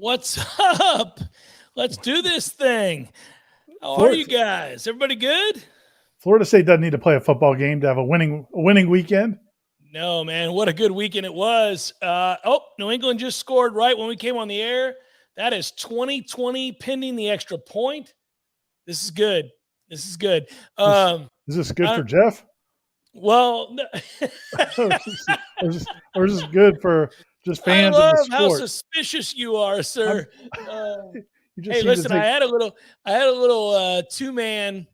What's up? Let's do this thing. How are you guys? Everybody good? Florida State doesn't need to play a football game to have a winning weekend. No, man. What a good weekend it was. New England just scored right when we came on the air. That is 20-20 pending the extra point. This is good. This is good. Is this good for Jeff? Well, no. or is this good for just fans of the sport? How suspicious you are, sir. Hey, listen, I had a little two-man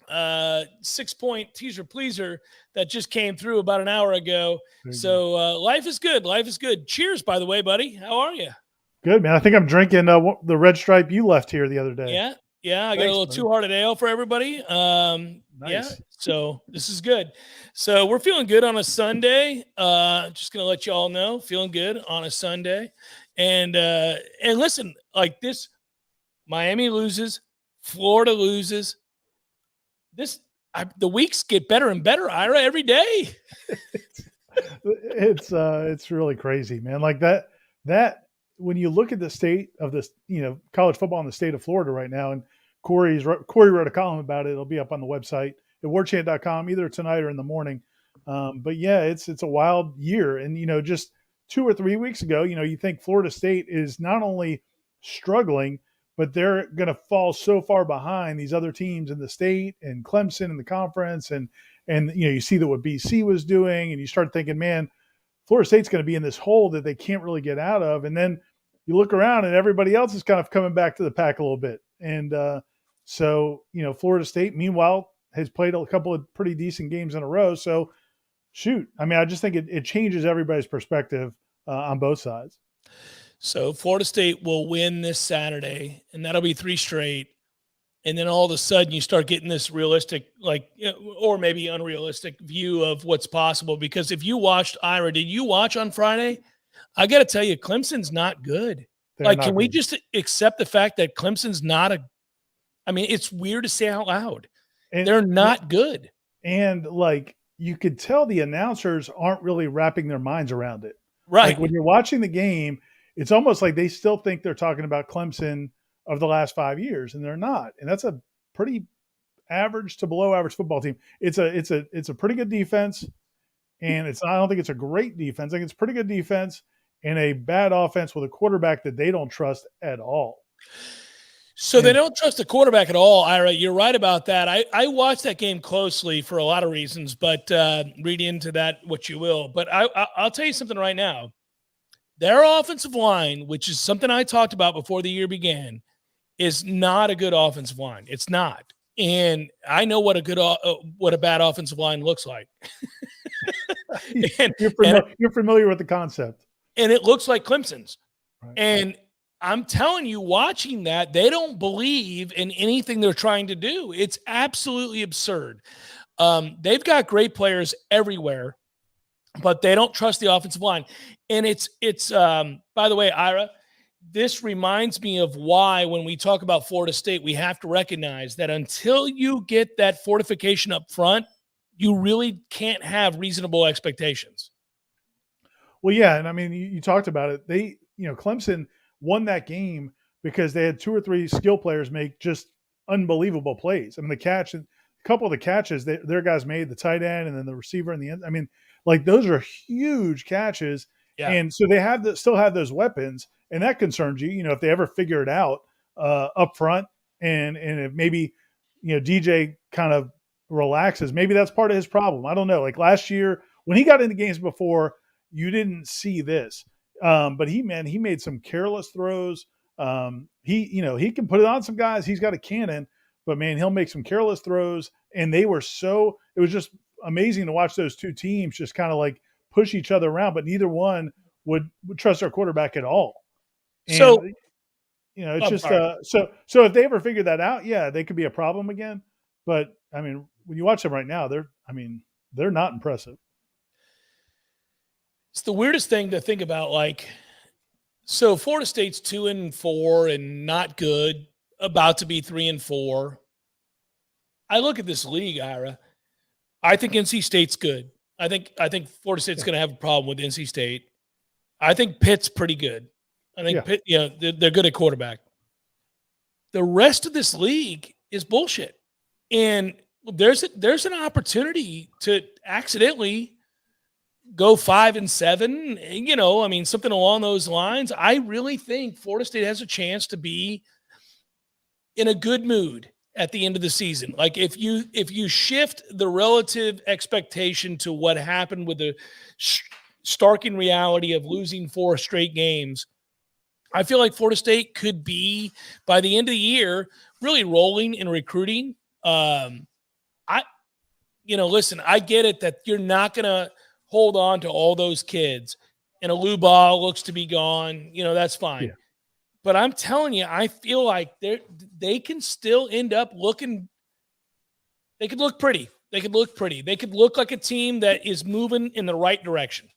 6-point teaser pleaser that just came through about an hour ago. So life is good. Life is good. Cheers, by the way, buddy. How are you? Good, man. I think I'm drinking the Red Stripe you left here the other day. Yeah. I got a little Two-Hearted Ale for everybody. Nice. Yeah. So this is good. So we're feeling good on a Sunday. Just gonna let you all know, feeling good on a Sunday. And listen, like this, Miami loses, Florida loses. The weeks get better and better, Ira, every day. It's really crazy, man. Like that when you look at the state of this, college football in the state of Florida right now, and Corey wrote a column about it. It'll be up on the website at warchant.com either tonight or in the morning. But yeah, it's a wild year. And, just 2 or 3 weeks ago, you think Florida State is not only struggling, but they're going to fall so far behind these other teams in the state and Clemson in the conference. And you see that what BC was doing, and you start thinking, man, Florida State's going to be in this hole that they can't really get out of. And then you look around and everybody else is kind of coming back to the pack a little bit. And so, Florida State, meanwhile, has played a couple of pretty decent games in a row. So, shoot, I mean, I just think it changes everybody's perspective on both sides. So Florida State will win this Saturday, and that'll be 3 straight. And then all of a sudden you start getting this realistic, or maybe unrealistic view of what's possible. Because if you watched, Ira, did you watch on Friday? I got to tell you, Clemson's not good. Can we just accept the fact that Clemson's not it's weird to say out loud. And they're not good. And you could tell the announcers aren't really wrapping their minds around it. Right. Like when you're watching the game, it's almost like they still think they're talking about Clemson of the last 5 years, and they're not. And that's a pretty average to below average football team. It's a pretty good defense, and I don't think it's a great defense. I think it's pretty good defense and a bad offense with a quarterback that they don't trust at all. So they don't trust the quarterback at all, Ira. You're right about that. I watched that game closely for a lot of reasons, but read into that what you will. But I'll tell you something right now. Their offensive line, which is something I talked about before the year began, is not a good offensive line. It's not. And I know what a bad offensive line looks like. You're familiar with the concept. And it looks like Clemson's. Right. And I'm telling you, watching that, they don't believe in anything they're trying to do. It's absolutely absurd. They've got great players everywhere, but they don't trust the offensive line. And it's by the way, Ira, this reminds me of why when we talk about Florida State, we have to recognize that until you get that fortification up front, you really can't have reasonable expectations. Well, yeah, and I mean, you talked about it. Clemson won that game because they had 2 or 3 skill players make just unbelievable plays. I mean, a couple of the catches their guys made, the tight end and then the receiver in the end. I mean, those are huge catches. Yeah. And so they still have those weapons, and that concerns you, if they ever figure it out up front and if maybe, DJ kind of relaxes, maybe that's part of his problem. I don't know. Like last year when he got into games before, you didn't see this. But he made some careless throws. He can put it on some guys. He's got a cannon, but man, he'll make some careless throws. And it was just amazing to watch those two teams just kind of push each other around, but neither one would trust their quarterback at all. And, so, it's just, so if they ever figure that out, yeah, they could be a problem again. But I mean, when you watch them right now, they're not impressive. It's the weirdest thing to think about. So Florida State's 2-4 and not good, about to be 3-4. I look at this league, Ira. I think NC State's good. I think Florida State's going to have a problem with NC State. I think Pitt's pretty good. I think Pitt, they're good at quarterback. The rest of this league is bullshit, and there's an opportunity to accidentally go 5-7. Something along those lines. I really think Florida State has a chance to be in a good mood at the end of the season. Like if you shift the relative expectation to what happened with the starking reality of losing 4 straight games, I feel like Florida State could be, by the end of the year, really rolling in recruiting. Listen, I get it that you're not going to hold on to all those kids, and Aluba looks to be gone. That's fine. Yeah. But I'm telling you, I feel like they can still end up looking – they could look pretty. They could look pretty. They could look like a team that is moving in the right direction.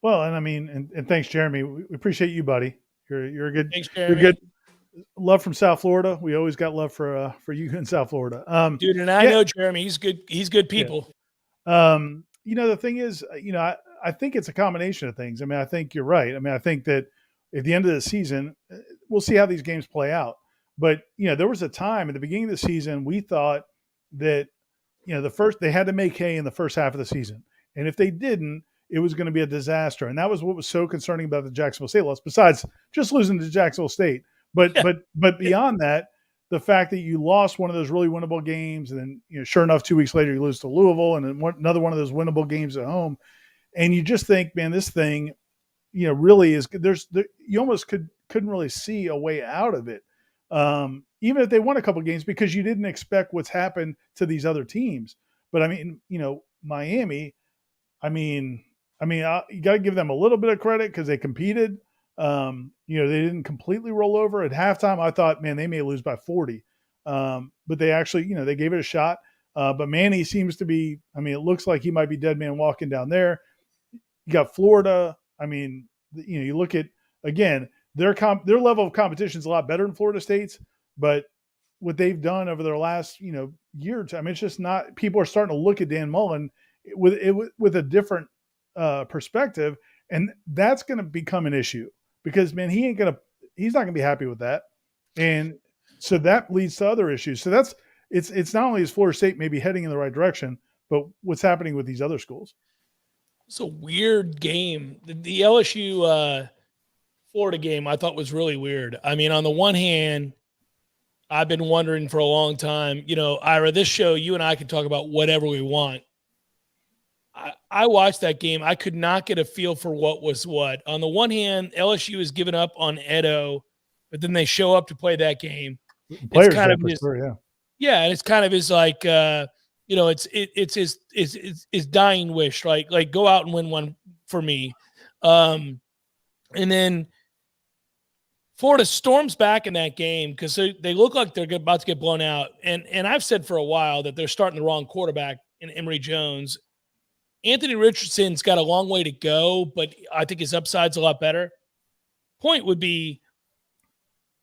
Well, and thanks, Jeremy. We appreciate you, buddy. You're a good. Thanks, Jeremy. You're good. Love from South Florida. We always got love for you in South Florida. Dude, and I know Jeremy. He's good. He's good people. Yeah. The thing is, I think it's a combination of things. I think you're right. I think that at the end of the season, we'll see how these games play out. But there was a time at the beginning of the season we thought that they had to make hay in the first half of the season, and if they didn't, it was going to be a disaster. And that was what was so concerning about the Jacksonville State loss, besides just losing to Jacksonville State. But beyond that, the fact that you lost one of those really winnable games, and then sure enough, 2 weeks later you lose to Louisville, and then another one of those winnable games at home, and you just think, man, this thing, really is. You almost couldn't really see a way out of it, even if they won a couple of games, because you didn't expect what's happened to these other teams. But Miami, you got to give them a little bit of credit because they competed. They didn't completely roll over at halftime. I thought, man, they may lose by 40. But they actually, they gave it a shot. But Manny seems to be, it looks like he might be dead man walking down there. You got Florida. You look at, again, their level of competition is a lot better than Florida State's, but what they've done over their last, year or two, it's just not, people are starting to look at Dan Mullen with a different perspective. And that's going to become an issue because, man, he's not going to be happy with that. And so that leads to other issues. So it's not only is Florida State maybe heading in the right direction, but what's happening with these other schools. It's a weird game. The LSU Florida game I thought was really weird. On the one hand, I've been wondering for a long time, Ira, this show, you and I can talk about whatever we want. I watched that game. I could not get a feel for what was what. On the one hand, LSU has given up on Edo, but then they show up to play that game. Players, and it's kind of his like, it's his dying wish, right? Like go out and win one for me. And then Florida storms back in that game because they look like they're about to get blown out. And I've said for a while that they're starting the wrong quarterback in Emory Jones. Anthony Richardson's got a long way to go, but I think his upside's a lot better. Point would be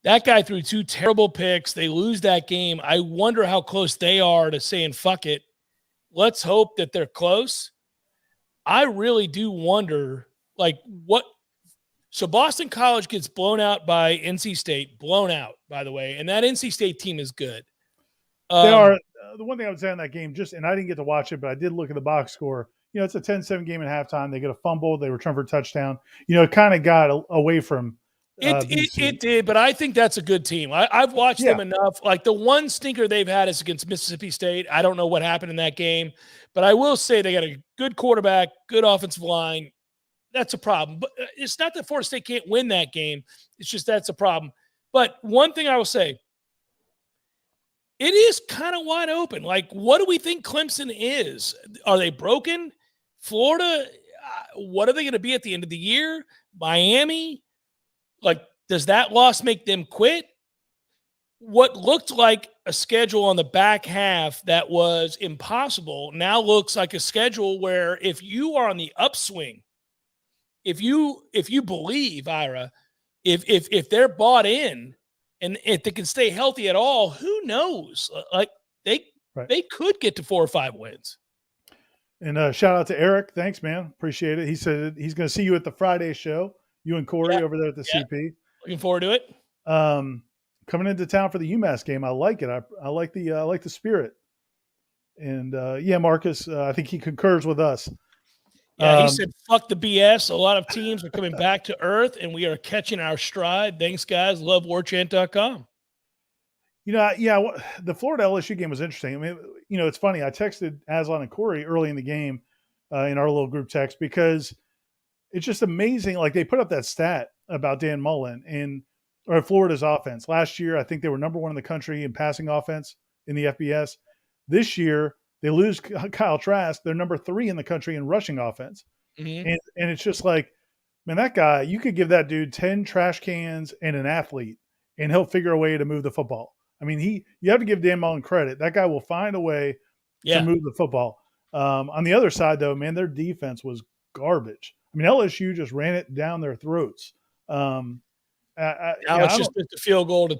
that guy threw 2 terrible picks. They lose that game. I wonder how close they are to saying, fuck it. Let's hope that they're close. I really do wonder, what. So Boston College gets blown out by NC State, blown out, by the way, and that NC State team is good. They are. The one thing I would say on that game, and I didn't get to watch it, but I did look at the box score. It's a 10-7 game at halftime. They get a fumble. They return for a touchdown. It kind of got away from it did, but I think that's a good team. I've watched them enough. Like the one stinker they've had is against Mississippi State. I don't know what happened in that game, but I will say they got a good quarterback, good offensive line. That's a problem. But it's not that Florida State can't win that game. It's just that's a problem. But one thing I will say, it is kind of wide open. Like, what do we think Clemson is? Are they broken? Florida, what are they going to be at the end of the year? Miami, does that loss make them quit? What looked like a schedule on the back half that was impossible now looks like a schedule where if you are on the upswing, if you believe, Ira, if they're bought in and if they can stay healthy at all, who knows? They could get to 4 or 5 wins. And shout out to Eric. Thanks, man. Appreciate it. He said he's going to see you at the Friday show. You and Corey over there at the CP. Looking forward to it. Coming into town for the UMass game. I like it. I like the spirit. And Marcus, I think he concurs with us. Yeah, he said, fuck the BS. A lot of teams are coming back to earth, and we are catching our stride. Thanks, guys. Love warchant.com. The Florida LSU game was interesting. I mean, it's funny. I texted Aslan and Corey early in the game in our little group text because it's just amazing. Like, they put up that stat about Dan Mullen or Florida's offense. Last year, I think they were number 1 in the country in passing offense in the FBS. This year, they lose Kyle Trask. They're number 3 in the country in rushing offense. Mm-hmm. And it's just like, man, that guy, you could give that dude 10 trash cans and an athlete, and he'll figure a way to move the football. I mean, you have to give Dan Mullen credit. That guy will find a way to move the football. On the other side, though, man, their defense was garbage. I mean, LSU just ran it down their throats. Alex just missed a field goal to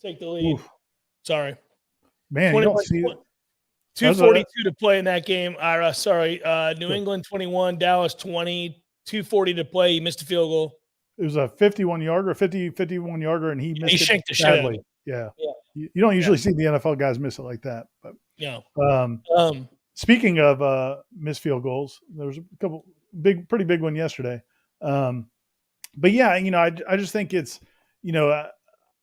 take the lead. Oof. Sorry. Man, 20, you don't see it. 2:42 to play in that game, Ira. Sorry. New England 21, Dallas 20, 2:40 to play. He missed a field goal. It was a 51-yarder, and he missed it shanked the badly. shit. Yeah. You don't usually see the NFL guys miss it like that. But no. Speaking of missed field goals, there was a couple pretty big one yesterday. But yeah, I just think it's, I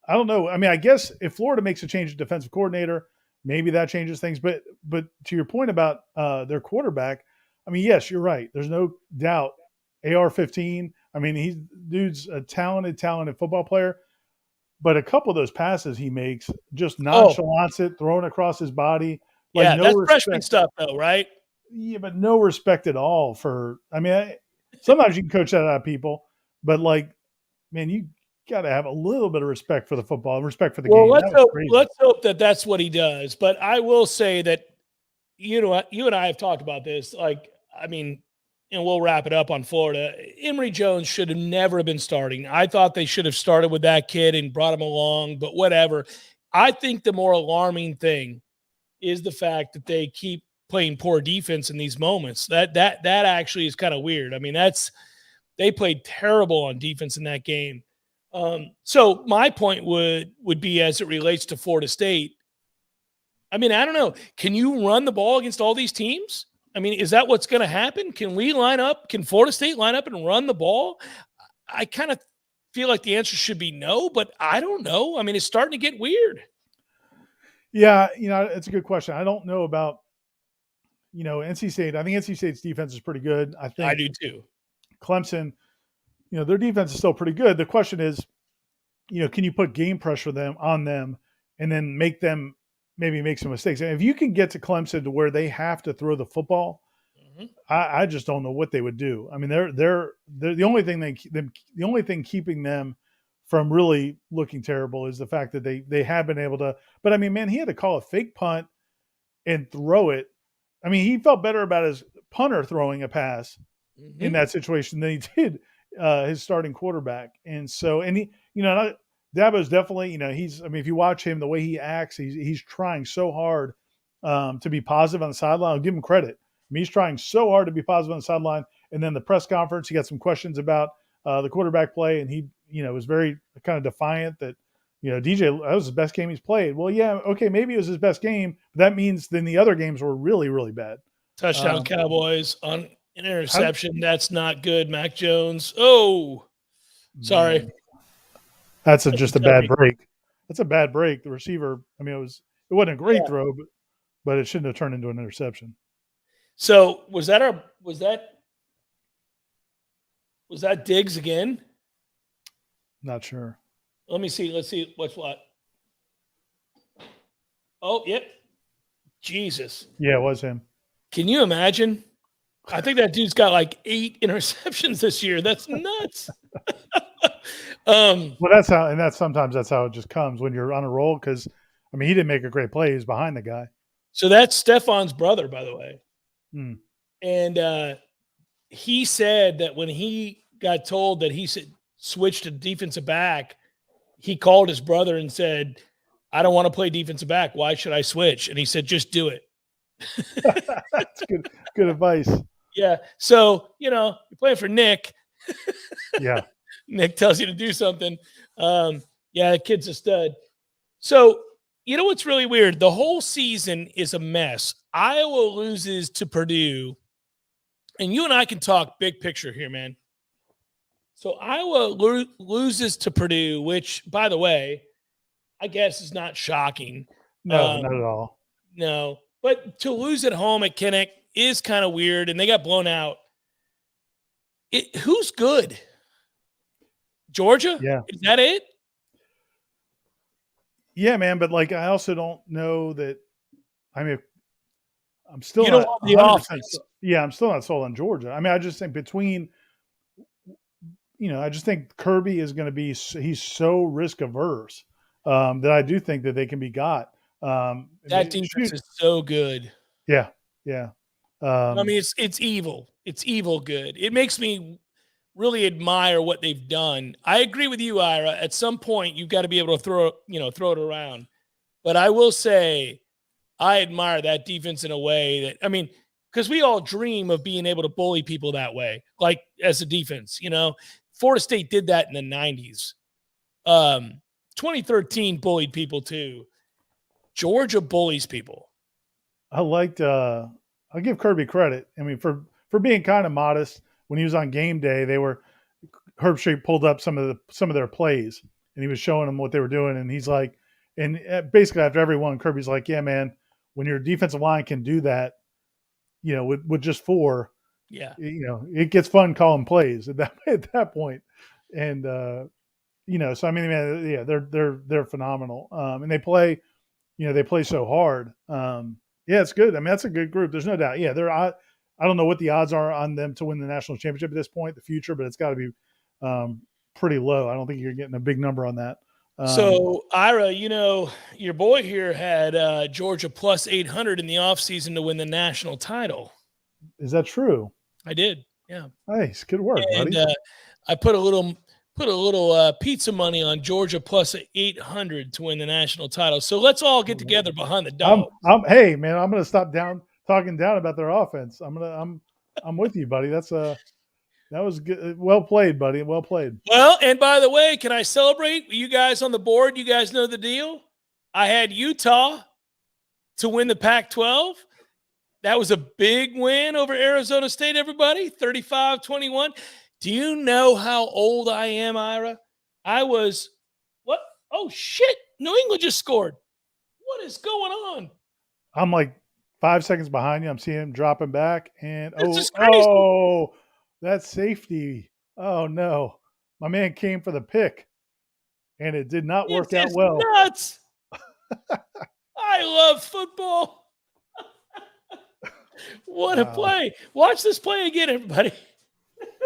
don't know. I mean, I guess if Florida makes a change of defensive coordinator, maybe that changes things. But to your point about their quarterback, I mean, yes, you're right. There's no doubt. AR-15. I mean, dude's a talented football player. But a couple of those passes he makes, just nonchalance it, throwing across his body. Like, that's freshman stuff, though, right? Yeah, but no respect at all sometimes you can coach that out of people, but man, you got to have a little bit of respect for the football, respect for the game. Let's hope that that's what he does. But I will say that, you and I have talked about this. And we'll wrap it up on Florida. Emory Jones should have never been starting. I thought they should have started with that kid and brought him along, but whatever. I think the more alarming thing is the fact that they keep playing poor defense in these moments. That actually is kind of weird. I mean, they played terrible on defense in that game. So my point would be, as it relates to Florida State, I mean, I don't know. Can you run the ball against all these teams? I mean, is that what's going to happen? Can Florida State line up and run the ball? I kind of feel like the answer should be no, but I don't know. I mean, it's starting to get weird. Yeah, it's a good question. I don't know about, NC State. I think NC State's defense is pretty good. I do too. Clemson, their defense is still pretty good. The question is, can you put game pressure on them and then make them maybe make some mistakes? And if you can get to Clemson to where they have to throw the football, mm-hmm. I just don't know what they would do. I mean, they're the only thing keeping them from really looking terrible is the fact that they have been able to. But I mean, man, he had to call a fake punt and throw it. I mean, he felt better about his punter throwing a pass mm-hmm. in that situation than he did his starting quarterback. And so, Dabo's definitely, if you watch him, the way he acts, he's trying so hard to be positive on the sideline. I'll give him credit. I mean, he's trying so hard to be positive on the sideline. And then the press conference, he got some questions about the quarterback play, and he, was very kind of defiant that, DJ, that was his best game he's played. Well, yeah, okay, maybe it was his best game, but that means then the other games were really, really bad. Touchdown Cowboys on an interception. That's not good. Mac Jones. Oh, sorry. Man. That's just a bad break. That's a bad break. The receiver, I mean, it wasn't a great throw, but it shouldn't have turned into an interception. So was that Diggs again? Not sure. Let me see. Let's see what's what. Oh, yep. Jesus. Yeah, it was him. Can you imagine? I think that dude's got like 8 interceptions this year. That's nuts. Well, sometimes that's how it just comes when you're on a roll. Because I mean, he didn't make a great play. He's behind the guy. So that's Stefan's brother, by the way. Hmm. And he said that when he got told that he switched to defensive back, he called his brother and said, "I don't want to play defensive back. Why should I switch?" And he said, "Just do it." That's good advice. Yeah. So, you're playing for Nick. Yeah. Nick tells you to do something. Yeah, the kid's a stud. So, you know what's really weird? The whole season is a mess. Iowa loses to Purdue, and you and I can talk big picture here, man. So Iowa loses to Purdue, which, by the way, I guess is not shocking. No, not at all. No, but to lose at home at Kinnick is kind of weird, and they got blown out. Who's good? Georgia? Yeah. Is that it? Yeah, man. But like, I also don't know that. I mean, I'm still You don't not want the 100%. offense. Yeah, I'm still not sold on Georgia. I mean, I just think I just think Kirby is going to be. He's so risk averse that I do think that they can be got. That defense is so good. Yeah, yeah. I mean, it's evil. It's evil good. It makes me really admire what they've done. I agree with you, Ira. At some point, you've got to be able to throw it around. But I will say, I admire that defense in a way that, I mean, because we all dream of being able to bully people that way, like as a defense. Florida State did that in the 90s. 2013 bullied people too. Georgia bullies people. I liked. I'll give Kirby credit. I mean, for being kind of modest when he was on game day. Herb Street pulled up some of their plays, and he was showing them what they were doing. And he's like, and basically after every one, Kirby's like, "Yeah, man, when your defensive line can do that, with just 4, yeah, it gets fun calling plays at that point." And so I mean, man, yeah, they're phenomenal. And they play so hard. Yeah, it's good. I mean, that's a good group. There's no doubt. Yeah, I don't know what the odds are on them to win the national championship at this point, the future, but it's got to be pretty low. I don't think you're getting a big number on that. So, Ira, your boy here had Georgia plus 800 in the offseason to win the national title. Is that true? I did. Yeah. Nice. Good work, buddy. I put a little pizza money on Georgia plus 800 to win the national title. So let's all get together behind the Dogs. Hey, man, I'm going to stop talking down about their offense. I'm with you, buddy. That was good. Well played, buddy. Well played. Well, and by the way, can I celebrate you guys on the board? You guys know the deal. I had Utah to win the Pac-12. That was a big win over Arizona State, everybody, 35-21. Do you know how old I am, Ira? I was – what? Oh, shit. New England just scored. What is going on? I'm like 5 seconds behind you. I'm seeing him dropping back. And that's safety. Oh, no. My man came for the pick, and it did not work out well. Nuts. I love football. What a play. Watch this play again, everybody.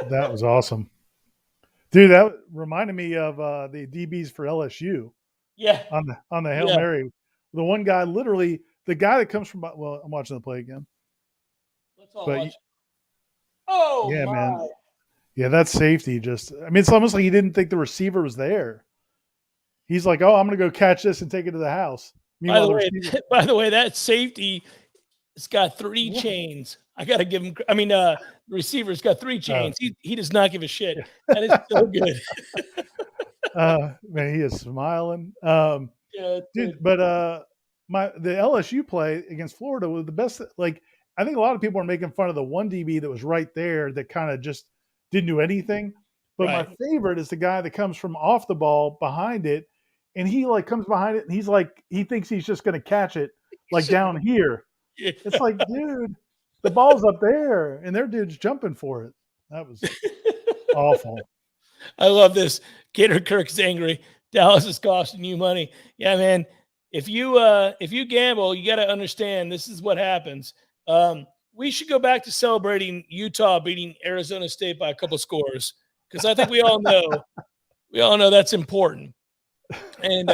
That was awesome. Dude, that reminded me of the DBs for LSU. Yeah. On the Hail Mary. The one guy, literally, the guy that comes from – well, I'm watching the play again. Let's all watch. Oh, yeah, my. Man. Yeah, that's safety. It's almost like he didn't think the receiver was there. He's like, "Oh, I'm going to go catch this and take it to the house." By the way, that safety has got 3 chains. I got to give him. I mean, the receiver's got 3 chains. He does not give a shit. That is so good. Man, he is smiling. Dude, but the LSU play against Florida was the best. Like, I think a lot of people are making fun of the one DB that was right there that kind of just didn't do anything. But my favorite is the guy that comes from off the ball behind it, and he like comes behind it, and he's like, he thinks he's just going to catch it like down here. Yeah. It's like, dude, the ball's up there, and their dude's jumping for it. That was awful. I love this. Gator Kirk's angry. Dallas is costing you money. Yeah, man. If you gamble, you got to understand this is what happens. We should go back to celebrating Utah beating Arizona State by a couple scores, because I think we all know that's important. And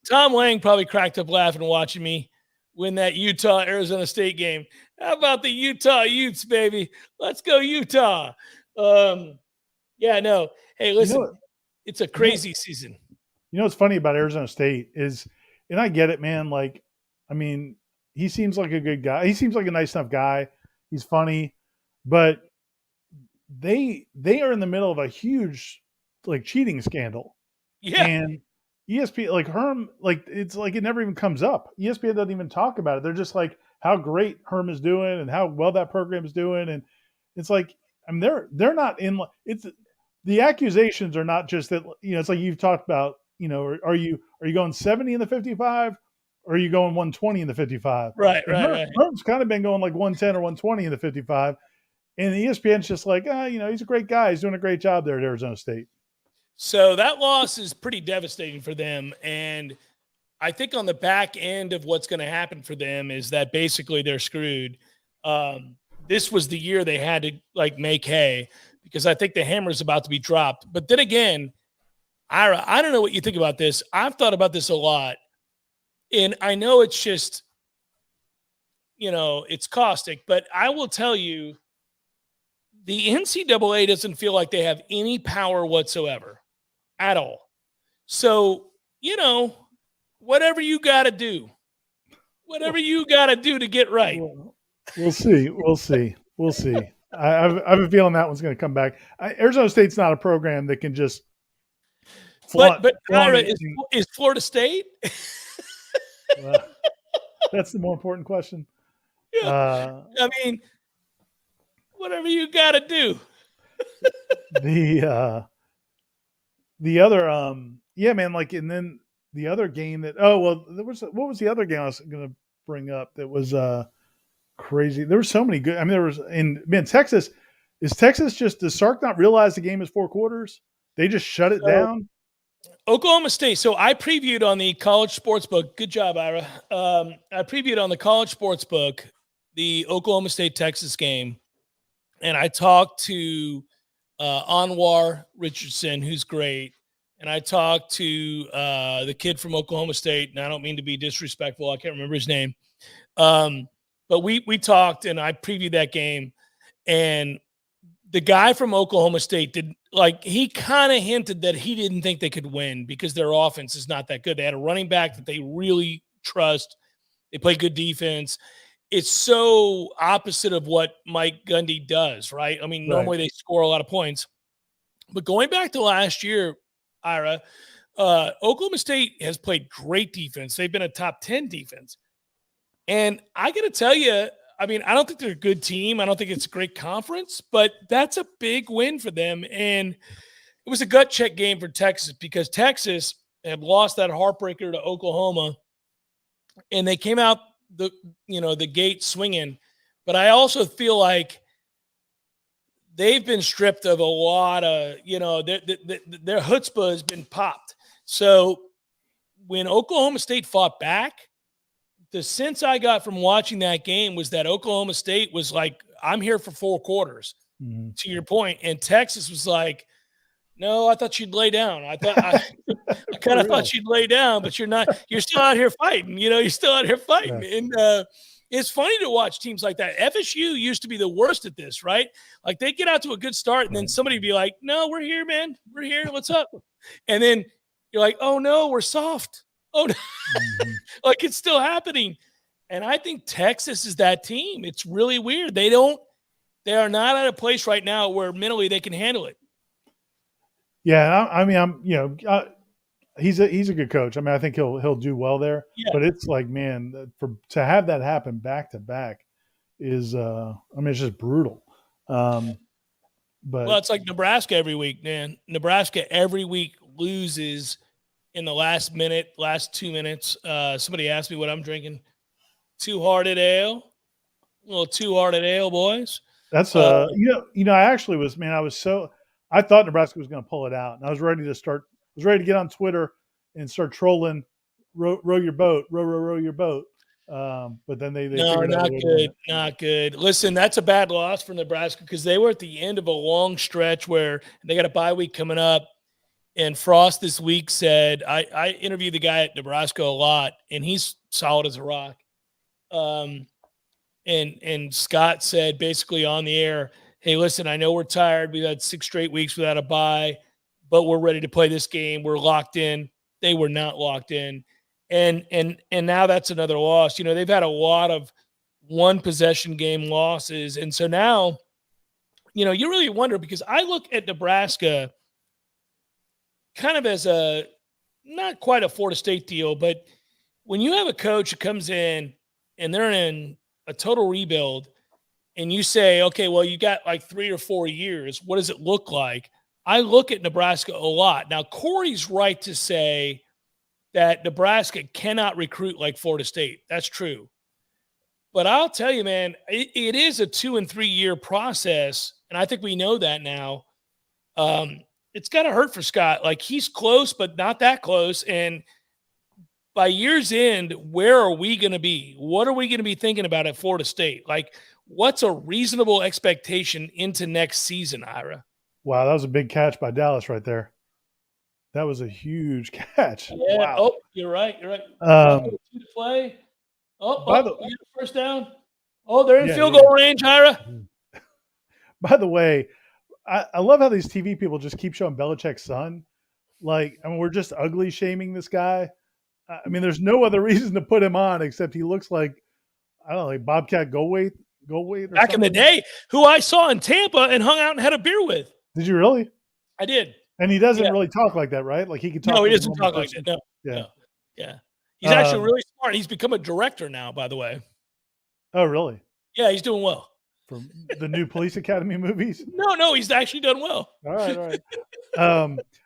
Tom Lang probably cracked up laughing watching me win that Utah-Arizona State game. How about the Utah Utes, baby? Let's go Utah. Yeah, no. Hey, listen, it's a crazy season. What's funny about Arizona State is, and I get it, man, like, I mean, he seems like a good guy. He seems like a nice enough guy. He's funny, but they are in the middle of a huge like cheating scandal. Yeah. And ESPN, like Herm, like it's like it never even comes up. ESPN doesn't even talk about it. They're just like how great Herm is doing and how well that program is doing. And it's like, I mean, they're not in. It's the accusations are not just that. It's like you've talked about. Are you going 70 in the 55, or are you going 120 in the 55? Right. And Herm's kind of been going like 110 or 120 in the 55, and the ESPN's just like, he's a great guy. He's doing a great job there at Arizona State. So that loss is pretty devastating for them. And I think on the back end of what's going to happen for them is that basically they're screwed. This was the year they had to like make hay, because I think the hammer's about to be dropped. But then again, Ira, I don't know what you think about this. I've thought about this a lot. And I know it's just, it's caustic, but I will tell you, the NCAA doesn't feel like they have any power whatsoever at all. So, whatever you got to do to get right. We'll see. I have a feeling that one's going to come back. Arizona State's not a program that can just flaunt. But Ira, is Florida State? That's the more important question. Yeah. I mean, whatever you got to do. The other, man, like, and then the other game what was the other game I was going to bring up that was crazy? There were so many good. I mean, Texas, does Sark not realize the game is 4 quarters? They just shut it down. Oklahoma State. So I previewed on the college sports book. Good job, Ira. I previewed on the college sports book the Oklahoma State Texas game, and I talked to Anwar Richardson, who's great, and I talked to the kid from Oklahoma State, and I don't mean to be disrespectful. I can't remember his name, but we talked, and I previewed that game, and the guy from Oklahoma State he kind of hinted that he didn't think they could win because their offense is not that good. They had a running back that they really trust. They play good defense. It's so opposite of what Mike Gundy does, right? I mean, normally they score a lot of points. But going back to last year, Ira, Oklahoma State has played great defense. They've been a top 10 defense. And I got to tell you, I mean, I don't think they're a good team. I don't think it's a great conference, but that's a big win for them. And it was a gut check game for Texas because Texas had lost that heartbreaker to Oklahoma, and they came out the gate swinging. But I also feel like they've been stripped of a lot of, their chutzpah has been popped. So when Oklahoma State fought back, the sense I got from watching that game was that Oklahoma State was like, I'm here for 4 quarters, to your point. And Texas was like, no, I thought you'd lay down. I kind of thought you'd lay down, but you're not. You're still out here fighting. You're still out here fighting. Yeah. And it's funny to watch teams like that. FSU used to be the worst at this, right? Like they get out to a good start, and then somebody would be like, no, we're here, man. We're here. What's up? And then you're like, oh, no, we're soft. Oh, no. Like it's still happening. And I think Texas is that team. It's really weird. They are not at a place right now where mentally they can handle it. Yeah, I mean, he's a good coach. I mean, I think he'll do well there. Yeah. But it's like, man, to have that happen back to back is, it's just brutal. But it's like Nebraska every week, man. Nebraska every week loses in the last 2 minutes. Somebody asked me what I'm drinking. Two-hearted ale. A little two-hearted ale, boys. That's I actually was, man, I thought Nebraska was going to pull it out, and I was ready to get on Twitter and start trolling, row your boat, row your boat. But then they no, not good. Listen, that's a bad loss for Nebraska because they were at the end of a long stretch where they got a bye week coming up. And Frost this week said, I interviewed the guy at Nebraska a lot, and he's solid as a rock. And Scott said basically on the air, hey, listen, I know we're tired. We've had 6 straight weeks without a bye, but we're ready to play this game. We're locked in. They were not locked in. And now that's another loss. They've had a lot of one-possession game losses. And so now, you really wonder because I look at Nebraska kind of as a not quite a Florida State deal, but when you have a coach who comes in and they're in a total rebuild and you say, okay, well, you got like 3 or 4 years. What does it look like? I look at Nebraska a lot. Now, Corey's right to say that Nebraska cannot recruit like Florida State. That's true. But I'll tell you, man, it is a 2 and 3 year process. And I think we know that now. It's got to hurt for Scott. Like, he's close, but not that close. And by year's end, where are we going to be? What are we going to be thinking about at Florida State? Like, what's a reasonable expectation into next season, Ira? Wow, that was a big catch by Dallas right there. That was a huge catch. Yeah. Wow. Oh, you're right. You're right. To play. By the first down. Oh, they're in field goal range, Ira. By the way, I love how these TV people just keep showing Belichick's son. Like, I mean, we're just ugly shaming this guy. I mean, there's no other reason to put him on except he looks like, I don't know, like Bobcat Goldthwait back in the day, who I saw in Tampa and hung out and had a beer with. Did you really? I did. And he doesn't really talk like that, right? Like, he can talk. No, he doesn't talk like that. No. Yeah. No. Yeah. He's actually really smart. He's become a director now, by the way. Oh, really? Yeah, he's doing well. From the new Police Academy movies? No, he's actually done well. All right.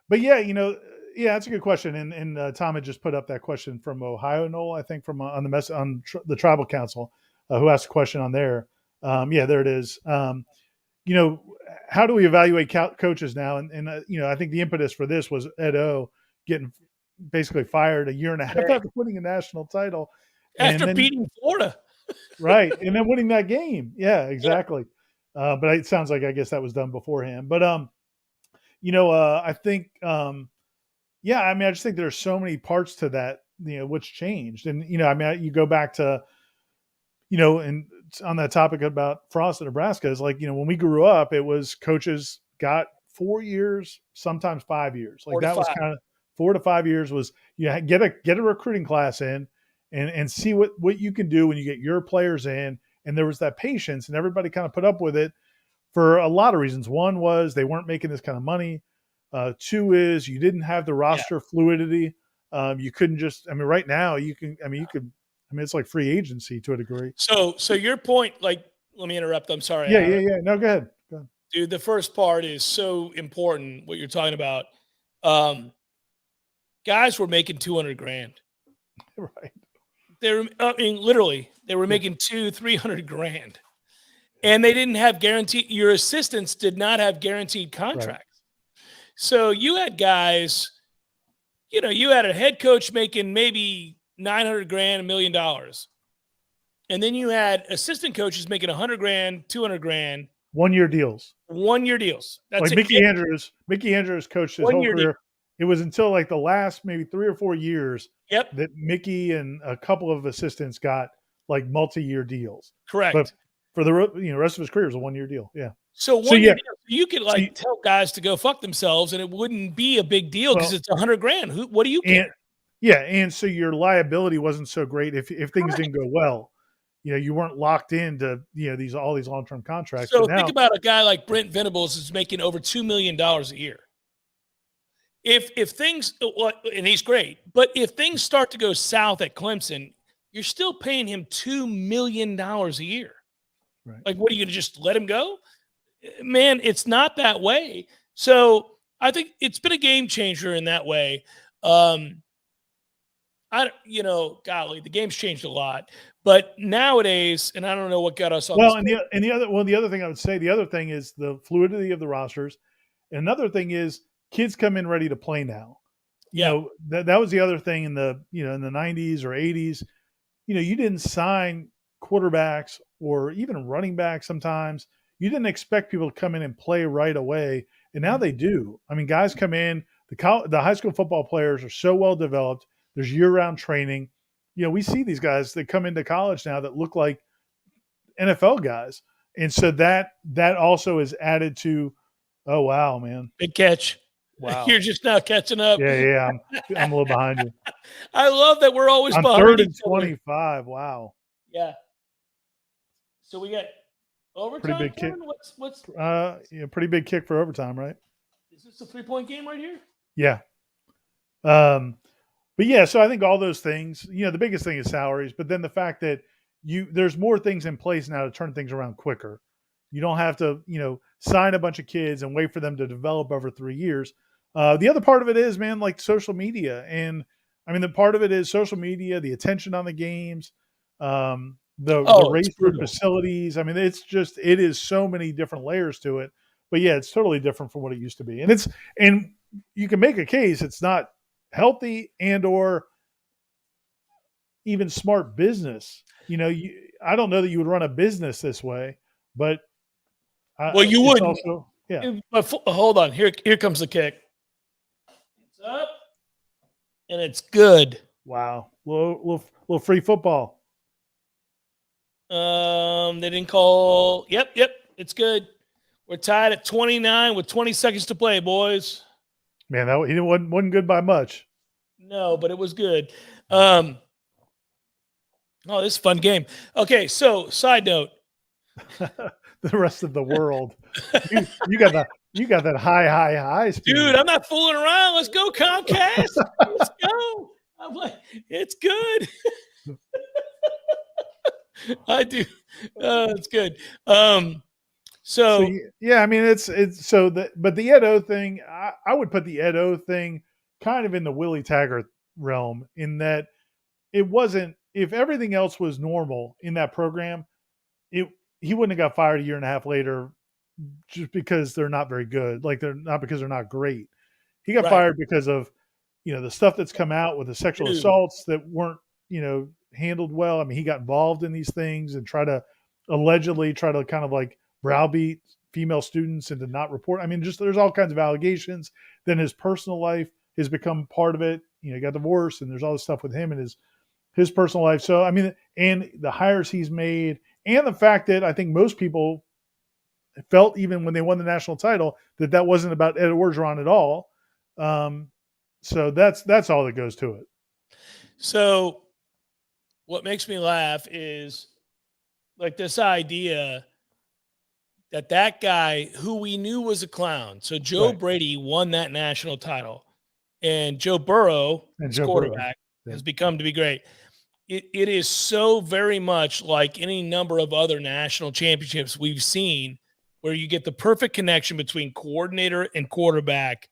But yeah, that's a good question. And Tom had just put up that question from Ohio, Noel, I think, from on the Tribal Council, who asked a question on there. There it is. How do we evaluate coaches now? And I think the impetus for this was Ed O getting basically fired a year and a half after winning a national title. After beating Florida. Right. And then winning that game. Yeah, exactly. But it sounds like, I guess that was done beforehand. But, I think, I just think there's so many parts to that, what's changed. And, you go back to, and on that topic about Frost in Nebraska is like, when we grew up, it was coaches got 4 years, sometimes 5 years. Like that was kind of 4 to 5 years was get a recruiting class in and see what you can do when you get your players in. And there was that patience and everybody kind of put up with it for a lot of reasons. One was they weren't making this kind of money. Two is you didn't have the roster fluidity. You couldn't just, right now it's like free agency to a degree. So your point, like, let me interrupt. I'm sorry. Yeah. No, go ahead. Dude, the first part is so important. What you're talking about. Guys were making $200,000. Right. Literally, they were making $200,000-$300,000, and they didn't have guaranteed. Your assistants did not have guaranteed contracts. Right. So you had guys, you had a head coach making maybe $900,000, $1 million, and then you had assistant coaches making $100,000, $200,000. 1 year deals. 1 year deals. That's like Mickey Andrews. Mickey Andrews coached his whole career. Deal. It was until like the last maybe 3 or 4 years that Mickey and a couple of assistants got like multi-year deals. Correct. But for the rest of his career, it was a 1 year deal. Yeah. So year deal, you could tell guys to go fuck themselves, and it wouldn't be a big deal because it's $100,000. What do you care? And so your liability wasn't so great if things didn't go well. You weren't locked into all these long-term contracts. So think about a guy like Brent Venables is making over $2 million a year. If things, and he's great, but if things start to go south at Clemson, you're still paying him $2 million a year. Right. Like, what are you going to just let him go? Man, it's not that way. So I think it's been a game changer in that way. Golly, the game's changed a lot. But nowadays, and I don't know what got us on. Well, the other thing I would say, the other thing is the fluidity of the rosters. And another thing is kids come in ready to play now. That was the other thing in the in the 90s or 80s. You didn't sign quarterbacks or even running backs sometimes. You didn't expect people to come in and play right away. And now they do. Guys come in, the high school football players are so well developed. There's year-round training. We see these guys that come into college now that look like NFL guys. And so that also is added to, oh, wow, man. Big catch. Wow. You're just now catching up. Yeah. I'm a little behind you. I love that we're always behind. 3rd and 25. Wow. Yeah. So we got overtime. Pretty big kick. What's pretty big kick for overtime, right? Is this a 3-point game right here? Yeah. But yeah, so I think all those things, the biggest thing is salaries, but then the fact that there's more things in place now to turn things around quicker. You don't have to, sign a bunch of kids and wait for them to develop over 3 years. The other part of it is, man, like social media. And I mean, the part of it is social media, the attention on the games, the race for facilities. I mean, it is so many different layers to it. But yeah, it's totally different from what it used to be. And you can make a case it's not healthy and or even smart business. I don't know that you would run a business this way, but you wouldn't. Also, yeah. But hold on, here comes the kick. It's up, and it's good. Wow, little free football. They didn't call. Yep, it's good. We're tied at 29 with 20 seconds to play, boys. Man, he wasn't good by much. No, but it was good. Oh, this is a fun game. Okay, so side note. The rest of the world. you got that high speed. Dude, I'm not fooling around. Let's go, Comcast. Let's go. I'm like, it's good. I do. It's good. So yeah, I mean it's so but the Ed O thing, I would put the Ed O thing kind of in the Willie Taggart realm, in that it wasn't, if everything else was normal in that program, he wouldn't have got fired a year and a half later just because they're not very good. Like, they're not because they're not great. He got fired because of, the stuff that's come out with the sexual assaults that weren't, handled well. I mean, he got involved in these things and allegedly try to kind of like browbeat female students into not report. I mean, just there's all kinds of allegations. Then his personal life has become part of it. He got divorced, and there's all this stuff with him and his personal life. So, I mean, and the hires he's made, and the fact that I think most people felt, even when they won the national title, that wasn't about Ed Orgeron at all. So that's all that goes to it. So what makes me laugh is like this idea that guy who we knew was a clown. So Joe Brady won that national title, and Joe Burrow, quarterback, has become to be great. It is so very much like any number of other national championships we've seen, where you get the perfect connection between coordinator and quarterback,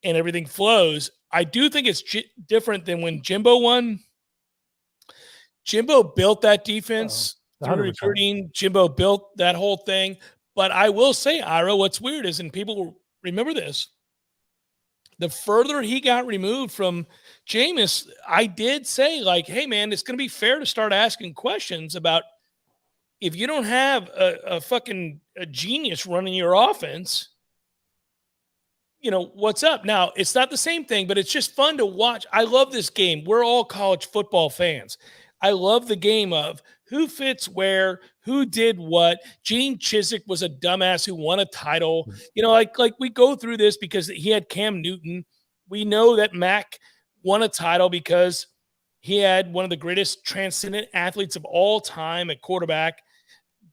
and everything flows. I do think it's different than when Jimbo won. Jimbo built that defense through recruiting. Jimbo built that whole thing. But I will say, Ira, what's weird is, and people remember this, the further he got removed from Jameis, I did say, like, hey, man, it's going to be fair to start asking questions about, if you don't have a fucking genius running your offense, what's up? Now, it's not the same thing, but it's just fun to watch. I love this game. We're all college football fans. I love the game of who fits where, who did what. Gene Chizik was a dumbass who won a title. Like we go through this because he had Cam Newton. We know that Mac won a title because he had one of the greatest transcendent athletes of all time at quarterback.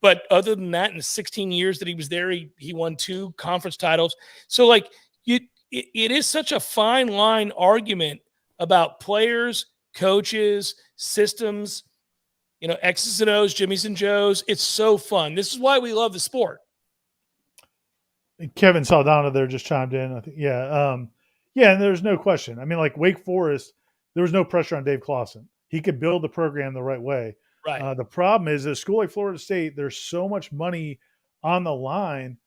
But other than that, in the 16 years that he was there, he won 2 conference titles. So, like, it is such a fine line argument about players, coaches, systems, X's and O's, Jimmy's and Joe's. It's so fun. This is why we love the sport. Kevin Saldana there just chimed in. I think, and there's no question. I mean, like Wake Forest, there was no pressure on Dave Clawson. He could build the program the right way. Right. The problem is, at a school like Florida State, there's so much money on the line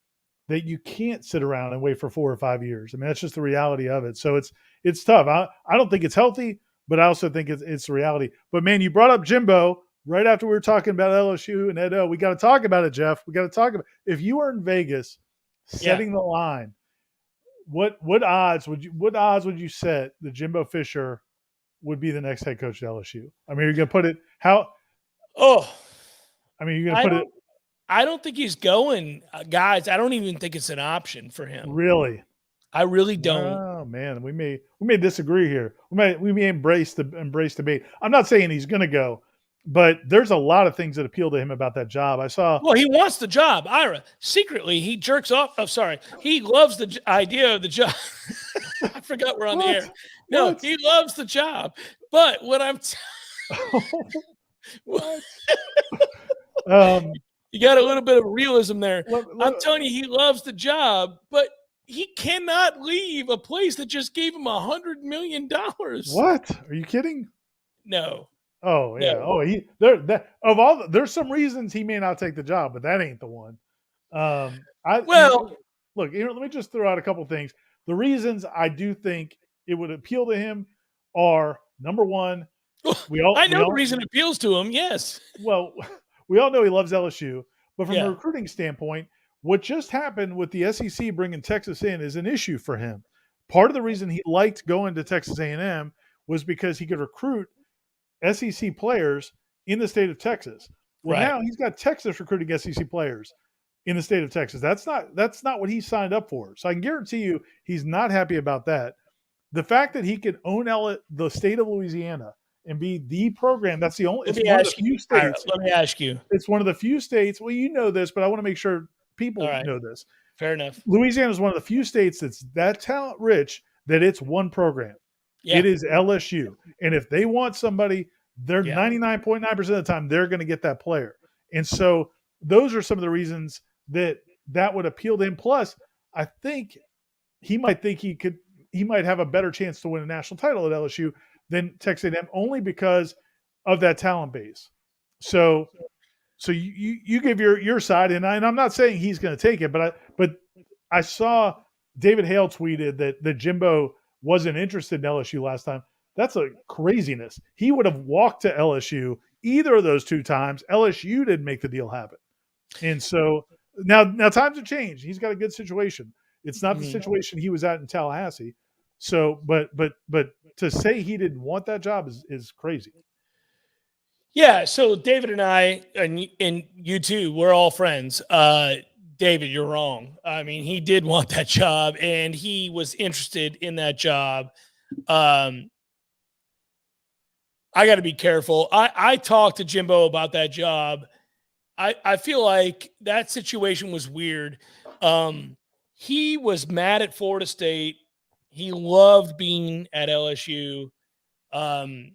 that you can't sit around and wait for 4 or 5 years. I mean, that's just the reality of it. So it's tough. I don't think it's healthy, but I also think it's the reality. But, man, you brought up Jimbo right after we were talking about LSU and Ed O. We got to talk about it, Jeff. We got to talk about it. If you were in Vegas setting the line, what odds would you set that Jimbo Fisher would be the next head coach at LSU? I mean, you're going to put it how? Oh, I mean, you're going to put it. I don't think he's going, guys. I don't even think it's an option for him. Really? I really don't. Oh man, we may disagree here. We may embrace debate. I'm not saying he's going to go, but there's a lot of things that appeal to him about that job. Well, he wants the job, Ira. Secretly, he jerks off. Oh, sorry. He loves the idea of the job. I forgot we're on the What? air. No, What? he loves the job. But what I'm What? Um, you got a little bit of realism there. let- I'm let- telling you, he loves the job, but he cannot leave a place that just gave him $100 million. what? Are you kidding? No, Oh yeah. no. Oh, there's some reasons he may not take the job, but that ain't the one. Well, Look, let me just throw out a couple things. The reasons I do think it would appeal to him are number one, I know the reason it appeals to him. Yes. well, we all know he loves LSU, but from a Yeah. recruiting standpoint, what just happened with the SEC bringing Texas in is an issue for him. Part of the reason he liked going to Texas A&M was because he could recruit SEC players in the state of Texas. Well, Right. now he's got Texas recruiting SEC players in the state of Texas. That's not what he signed up for. So I can guarantee you he's not happy about that. The fact that he can own the state of Louisiana and be the program, that's the only. It's one of the few states. Let me ask you. It's one of the few states. Well, you know this, but I want to make sure people know this. Fair enough. Louisiana is one of the few states that's that talent rich that it's one program. Yeah. It is LSU. And if they want somebody, they're 99.9% of the time they're going to get that player. And so those are some of the reasons that would appeal to him. Plus, I think he might have a better chance to win a national title at LSU than Texas A&M only because of that talent base. So you give your side, and I'm not saying he's going to take it, but I saw David Hale tweeted that Jimbo wasn't interested in LSU last time. That's a craziness. He would have walked to LSU either of those two times. LSU didn't make the deal happen, and so now times have changed. He's got a good situation. It's not the situation he was at in Tallahassee. So, but to say he didn't want that job is crazy. Yeah. So David and I, and you too, we're all friends. David, you're wrong. I mean, he did want that job, and he was interested in that job. I got to be careful. I talked to Jimbo about that job. I feel like that situation was weird. He was mad at Florida State. He loved being at LSU. I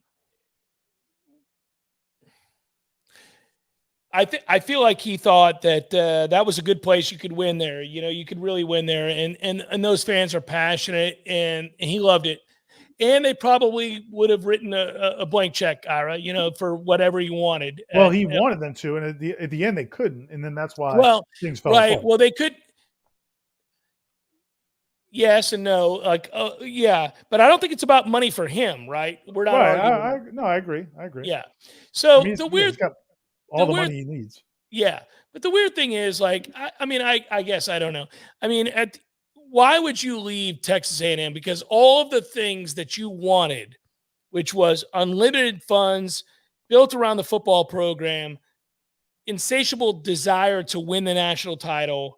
feel like he thought that that was a good place. You could win there. You know, you could really win there. And those fans are passionate, and he loved it. And they probably would have written a blank check, Ira, for whatever he wanted. Well, he wanted them to, and at the end they couldn't, and then that's why things fell apart. Well, they could. Yes and no, yeah, but I don't think it's about money for him, right? We're not arguing. I agree. Yeah. So he's got all the money he needs. Yeah, but the weird thing is, I guess I don't know. I mean, why would you leave Texas A&M? Because all of the things that you wanted, which was unlimited funds built around the football program, insatiable desire to win the national title,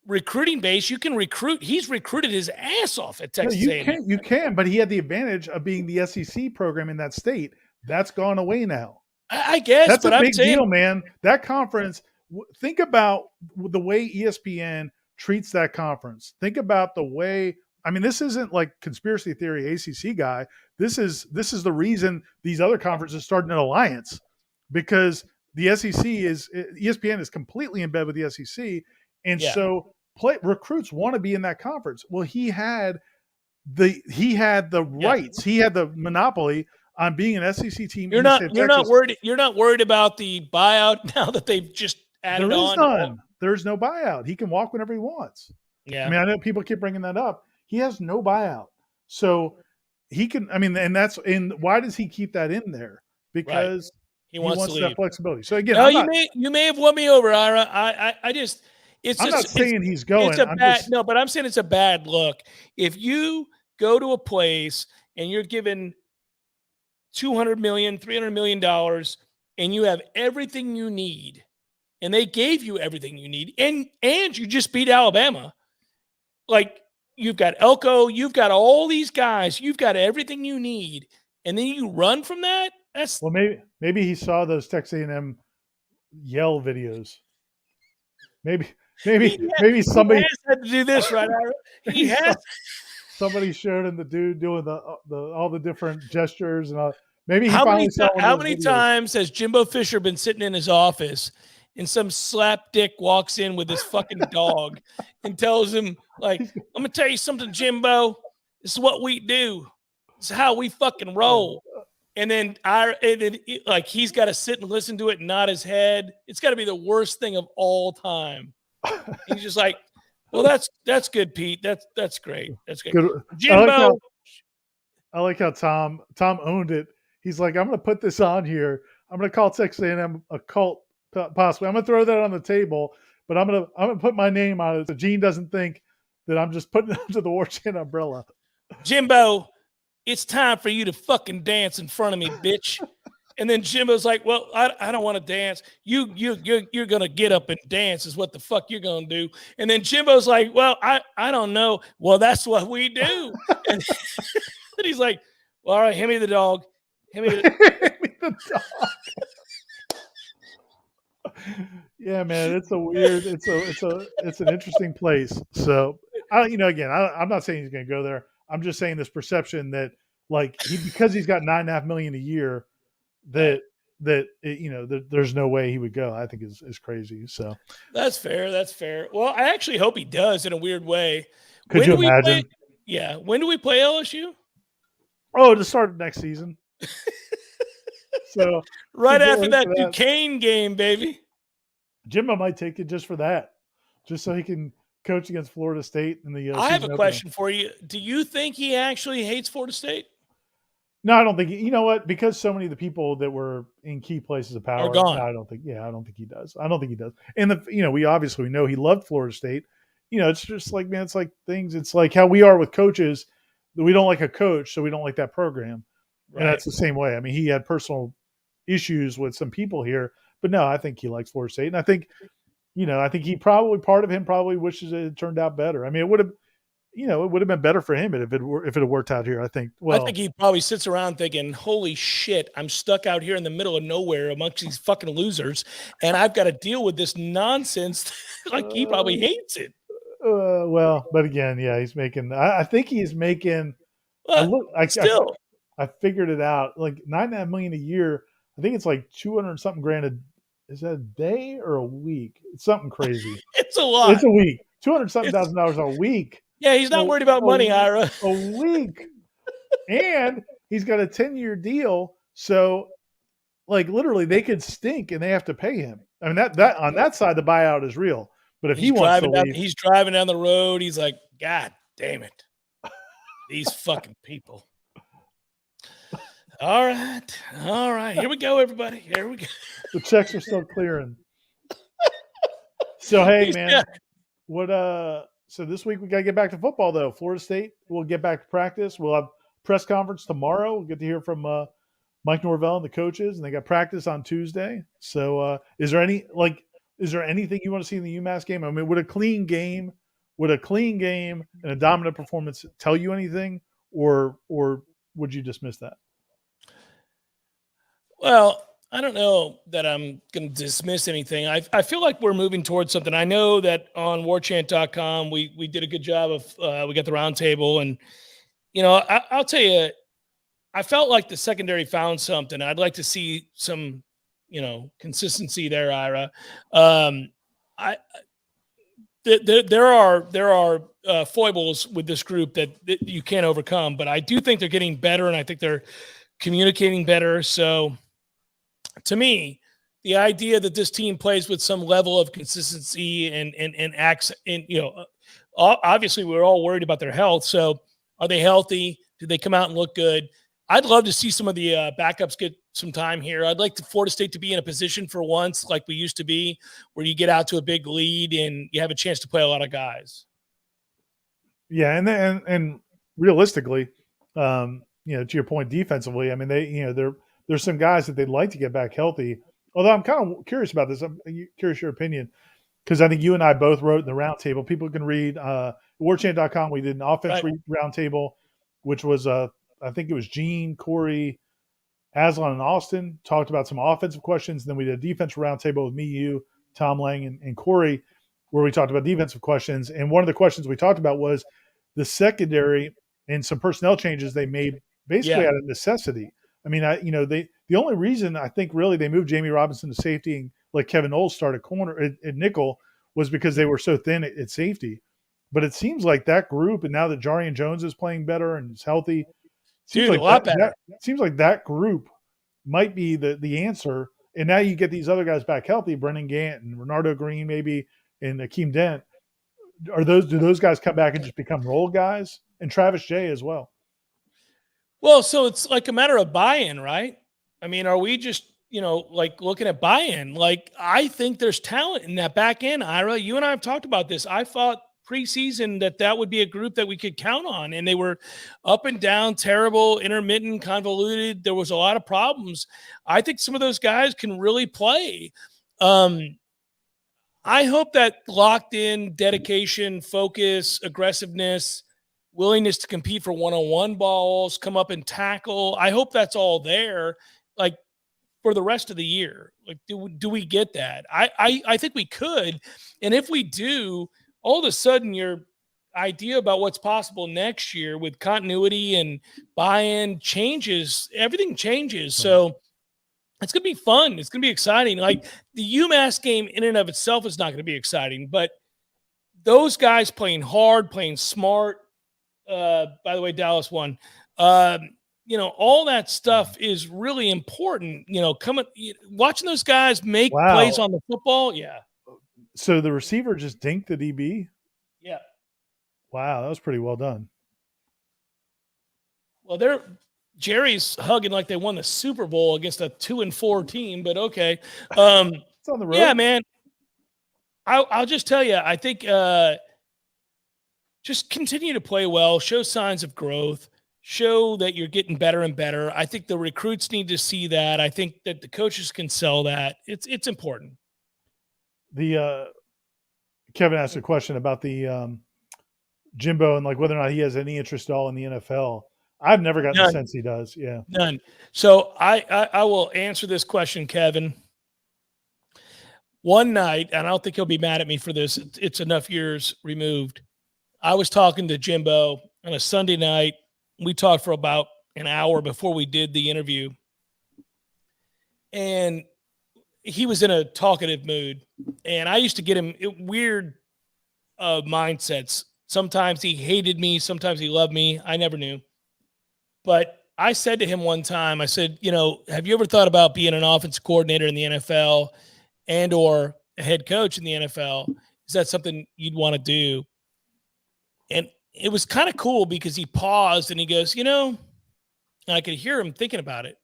recruiting base, you can recruit. He's recruited his ass off at Texas A&M. You can, but he had the advantage of being the SEC program in that state. That's gone away now. I guess that's a big deal, man. That conference. Think about the way ESPN treats that conference. Think about the way. I mean, this isn't like conspiracy theory ACC guy. This is the reason these other conferences started an alliance, because the SEC ESPN is completely in bed with the SEC, and so recruits want to be in that conference. Well, he had the rights. He had the monopoly on being an SEC team. You're not worried. You're not worried about the buyout now that they've just added on. None. There's no buyout. He can walk whenever he wants. Yeah. I mean, I know people keep bringing that up. He has no buyout, so he can. I mean, and why does he keep that in there? Because he wants that flexibility. So again, you may have won me over, Ira. I'm not saying he's going. But I'm saying it's a bad look if you go to a place and you're given $200 million, $300 million, and you have everything you need, and they gave you everything you need, and you just beat Alabama. Like, you've got Elko, you've got all these guys, you've got everything you need, and then you run from that. Well, maybe he saw those Texas A&M yell videos. Maybe somebody has had to do this, right? He has. somebody showed him the dude doing the all the different gestures and maybe he finally saw one How of those many videos. times has Jimbo Fisher been sitting in his office and some slap dick walks in with his fucking dog and tells him, like, I'm going to tell you something, Jimbo. This is what we do. This is how we fucking roll. And then like he's got to sit and listen to it and nod his head. It's got to be the worst thing of all time. And he's just like, well, that's good, Pete. That's great. That's great. Good. Jimbo. I like how Tom owned it. He's like, I'm going to put this on here. I'm going to call Texas A&M a cult, possibly. I'm going to throw that on the table, but I'm going to put my name on it so Gene doesn't think that I'm just putting it under the Warchant umbrella. Jimbo, it's time for you to fucking dance in front of me, bitch. And then Jimbo's like, well, I don't want to dance. You're going to get up and dance is what the fuck you're going to do. And then Jimbo's like, well, I don't know. Well, that's what we do. And he's like, well, all right, hand me the dog. Hand me the dog. Yeah, man, it's an interesting place. So I'm not saying he's going to go there. I'm just saying this perception that like because he's got $9.5 million a year, that there's no way he would go. I think is crazy. So that's fair. That's fair. Well, I actually hope he does in a weird way. Could you imagine? When do we play LSU? Oh, to start next season. So right after that Duquesne game, baby. Jimbo might take it just for that, just so he can coach against Florida State in the. I have a question for you. Do you think he actually hates Florida State? No, I don't think. You know what? Because so many of the people that were in key places of power are gone. No, I don't think he does. I don't think he does. And we know he loved Florida State. It's just like, man, it's like things. It's like how we are with coaches. That we don't like a coach, so we don't like that program. Right. And that's the same way. I mean, he had personal issues with some people here, but no, I think he likes Florida State, and I think he part of him wishes it had turned out better. I mean, it would have been better for him if it had worked out here. I think. Well, I think he probably sits around thinking, "Holy shit, I'm stuck out here in the middle of nowhere amongst these fucking losers, and I've got to deal with this nonsense." Like he probably hates it. Well, but again, yeah, he's making. I think he's making. I figured it out. Like $9.5 million a year. I think it's like 200 something grand. Is that a day or a week? It's something crazy. It's a lot. It's a week. $200,000 a week. Yeah, he's not worried about money, Ira. A week. And he's got a 10-year deal. So, like, literally, they could stink and they have to pay him. I mean, that on that side, the buyout is real. But if he wants to leave. He's driving down the road. He's like, God damn it. These fucking people. All right. Here we go, everybody. Here we go. The checks are still clearing. So, hey, man. So this week we got to get back to football, though. Florida State, we'll get back to practice. We'll have press conference tomorrow. We'll get to hear from Mike Norvell and the coaches, and they got practice on Tuesday. So is there anything you want to see in the UMass game? I mean, would a clean game and a dominant performance tell you anything, or would you dismiss that? Well, I don't know that I'm going to dismiss anything. I feel like we're moving towards something. I know that on warchant.com, we did a good job of we got the roundtable. And, I'll tell you, I felt like the secondary found something. I'd like to see some, consistency there, Ira. There are foibles with this group that you can't overcome, but I do think they're getting better, and I think they're communicating better. So, to me, the idea that this team plays with some level of consistency and acts, and obviously we're all worried about their health. So, are they healthy? Do they come out and look good? I'd love to see some of the backups get some time here. I'd like Florida State to be in a position for once, like we used to be, where you get out to a big lead and you have a chance to play a lot of guys. Yeah, and realistically, to your point, defensively, I mean, there's some guys that they'd like to get back healthy. Although I'm kind of curious about this. I'm curious your opinion, because I think you and I both wrote in the roundtable. People can read warchant.com. We did an offense roundtable, which was I think it was Gene, Corey, Aslan, and Austin talked about some offensive questions. And then we did a defensive roundtable with me, you, Tom Lang, and Corey, where we talked about defensive questions. And one of the questions we talked about was the secondary and some personnel changes they made basically out of necessity. I mean, the only reason I think really they moved Jamie Robinson to safety and let Kevin Knowles start at corner at nickel was because they were so thin at safety. But it seems like that group, and now that Jarian Jones is playing better and is healthy, seems like a lot better. Seems like that group might be the answer. And now you get these other guys back healthy, Brendan Gant and Renardo Green maybe, and Akeem Dent. Do those guys come back and just become role guys? And Travis Jay as well. Well, so it's like a matter of buy-in, right? I mean, are we just, like looking at buy-in? Like, I think there's talent in that back end, Ira. You and I have talked about this. I thought preseason that would be a group that we could count on, and they were up and down, terrible, intermittent, convoluted. There was a lot of problems. I think some of those guys can really play. I hope that locked in dedication, focus, aggressiveness, willingness to compete for one-on-one balls, come up and tackle. I hope that's all there, like, for the rest of the year. Like, do we get that? I think we could. And if we do, all of a sudden your idea about what's possible next year with continuity and buy-in changes. Everything changes. So it's going to be fun. It's going to be exciting. Like, the UMass game in and of itself is not going to be exciting, but those guys playing hard, playing smart. By the way, Dallas won. All that stuff is really important. Watching those guys make plays on the football. Yeah. So the receiver just dinked the DB? Yeah. Wow, that was pretty well done. Well, Jerry's hugging like they won the Super Bowl against a 2-4 team, but okay. It's on the road. Yeah, man. I'll just tell you, I think just continue to play well, show signs of growth, show that you're getting better and better. I think the recruits need to see that. I think that the coaches can sell that. It's important. Kevin asked a question about the Jimbo and like whether or not he has any interest at all in the NFL. I've never gotten the sense he does. Yeah. None. So I will answer this question, Kevin. One night, and I don't think he'll be mad at me for this. It's enough years removed. I was talking to Jimbo on a Sunday night. We talked for about an hour before we did the interview. And he was in a talkative mood. And I used to get him weird mindsets. Sometimes he hated me. Sometimes he loved me. I never knew. But I said to him one time, I said, have you ever thought about being an offensive coordinator in the NFL and or a head coach in the NFL? Is that something you'd want to do? And it was kind of cool because he paused and he goes, and I could hear him thinking about it.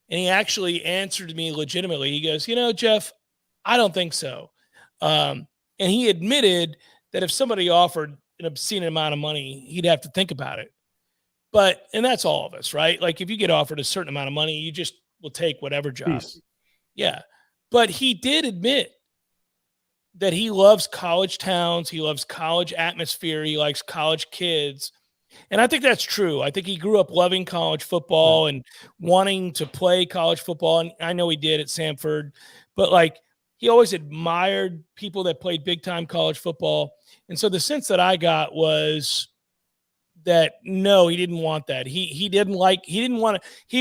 And he actually answered me legitimately. He goes, Jeff, I don't think so. And he admitted that if somebody offered an obscene amount of money, he'd have to think about it. And that's all of us, right? Like, if you get offered a certain amount of money, you just will take whatever job. Peace. Yeah. But he did admit that he loves college towns. He loves college atmosphere. He likes college kids. And I think that's true. I think he grew up loving college football and wanting to play college football. And I know he did at Samford, but like, he always admired people that played big time college football. And so the sense that I got was that no, he didn't want that. He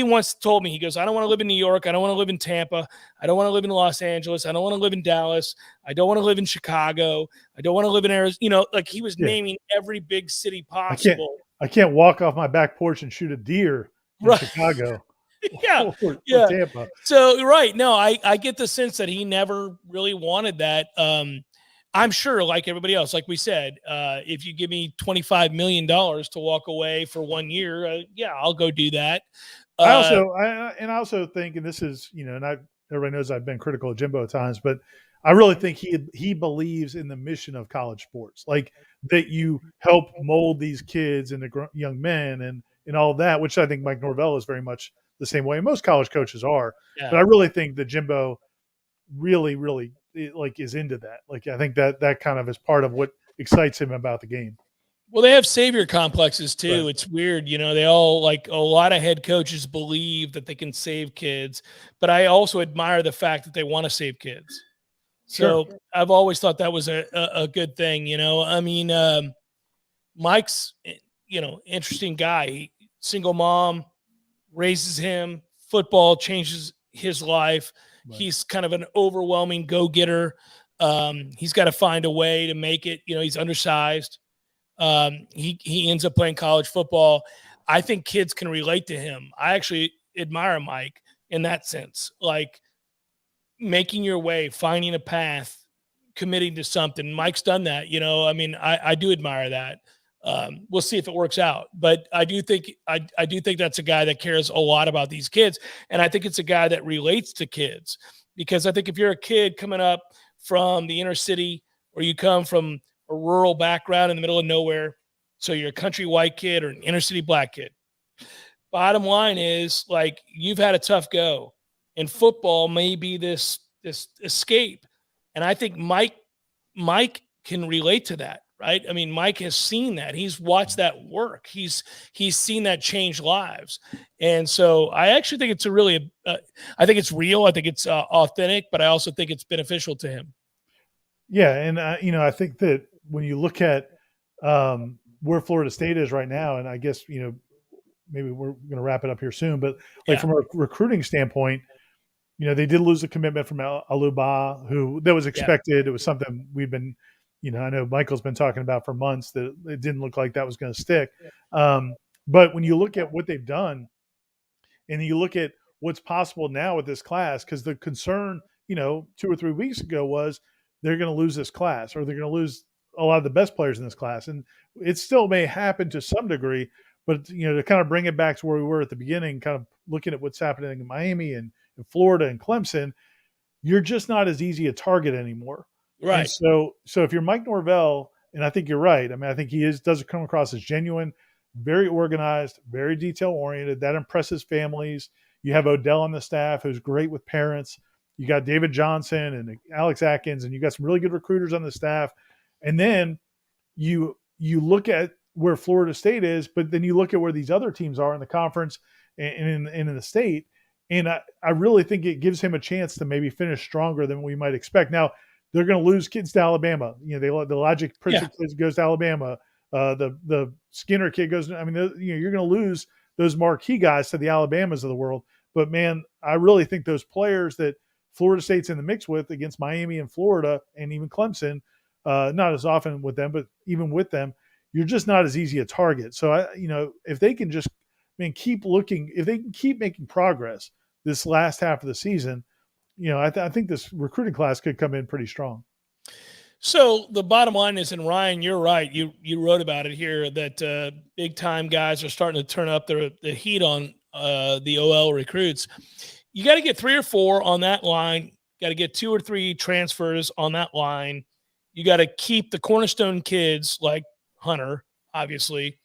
once told me, he goes, I don't want to live in New York. I don't want to live in Tampa. I don't want to live in Los Angeles. I don't want to live in Dallas. I don't want to live in Chicago. I don't want to live in Arizona. Like, he was naming every big city possible. I can't walk off my back porch and shoot a deer in Chicago. Yeah. Or Tampa. So, right. No, I get the sense that he never really wanted that. I'm sure, like everybody else, like we said, if you give me $25 million to walk away for 1 year, I'll go do that. I also think, and this is, everybody knows I've been critical of Jimbo at times, but I really think he believes in the mission of college sports, like that you help mold these kids into young men and all that, which I think Mike Norvell is very much the same way. And most college coaches are, but I really think that Jimbo really, really is into that. Like, I think that kind of is part of what excites him about the game. Well, they have savior complexes too. Right. It's weird. They all, like, a lot of head coaches believe that they can save kids, but I also admire the fact that they want to save kids. So sure. I've always thought that was a good thing. I mean, Mike's interesting guy. Single mom, raises him. Football changes his life. Right. He's kind of an overwhelming go-getter. He's got to find a way to make it. He's undersized. He ends up playing college football. I think kids can relate to him. I actually admire Mike in that sense, like making your way, finding a path, committing to something. Mike's done that. I do admire that. We'll see if it works out, but I do think that's a guy that cares a lot about these kids, and I think it's a guy that relates to kids, because I think if you're a kid coming up from the inner city, or you come from a rural background in the middle of nowhere, so you're a country white kid or an inner city black kid, bottom line is, like, you've had a tough go, and football may be this escape, and I think Mike can relate to that. Right. I mean, Mike has seen that. He's watched that work. He's seen that change lives. And so I actually think it's I think it's real. I think it's authentic, but I also think it's beneficial to him. Yeah. And, I think that when you look at where Florida State is right now, and I guess, maybe we're going to wrap it up here soon, but from a recruiting standpoint, they did lose a commitment from Aluba, who that was expected. Yeah. It was something we've been, I know Michael's been talking about for months, that it didn't look like that was going to stick. But when you look at what they've done, and you look at what's possible now with this class, because the concern, 2 or 3 weeks ago was they're going to lose this class, or they're going to lose a lot of the best players in this class. And it still may happen to some degree, but, to kind of bring it back to where we were at the beginning, kind of looking at what's happening in Miami and in Florida and Clemson, you're just not as easy a target anymore. Right. And so if you're Mike Norvell, and I think you're right. I mean, I think he does come across as genuine, very organized, very detail oriented. That impresses families. You have Odell on the staff, who's great with parents. You got David Johnson and Alex Atkins, and you got some really good recruiters on the staff. And then you look at where Florida State is, but then you look at where these other teams are in the conference and in the state. And I really think it gives him a chance to maybe finish stronger than we might expect. Now, they're going to lose kids to Alabama. The Logic Pritchett kid goes to Alabama. The Skinner kid goes. I mean, you're going to lose those marquee guys to the Alabamas of the world. But man, I really think those players that Florida State's in the mix with against Miami and Florida and even Clemson, not as often with them, but even with them, you're just not as easy a target. So if they can just keep looking, if they can keep making progress this last half of the season, I think this recruiting class could come in pretty strong. So the bottom line is, and Ryan, you're right. You wrote about it here, that big time guys are starting to turn up the heat on the OL recruits. You got to get 3 or 4 on that line. Got to get 2 or 3 transfers on that line. You got to keep the cornerstone kids like Hunter, obviously.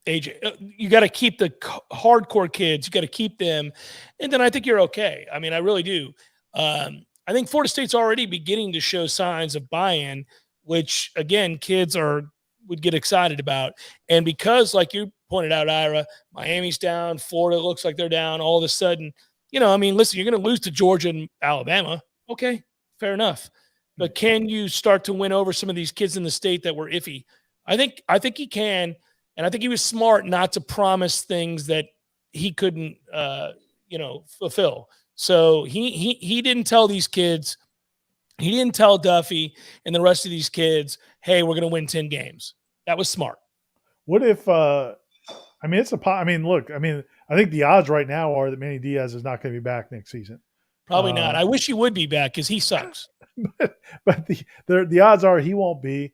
AJ, you got to keep the hardcore kids. You got to keep them. And then I think you're okay. I mean, I really do. I think Florida State's already beginning to show signs of buy-in, which, again, kids would get excited about. And because, like you pointed out, Ira, Miami's down, Florida looks like they're down, all of a sudden, listen, you're going to lose to Georgia and Alabama. Okay, fair enough. But can you start to win over some of these kids in the state that were iffy? I think he can. And I think he was smart not to promise things that he couldn't, fulfill. So he didn't tell these kids, he didn't tell Duffy and the rest of these kids, hey, we're going to win 10 games. That was smart. What if, look, I think the odds right now are that Manny Diaz is not going to be back next season. Probably not. I wish he would be back because he sucks. But the odds are he won't be.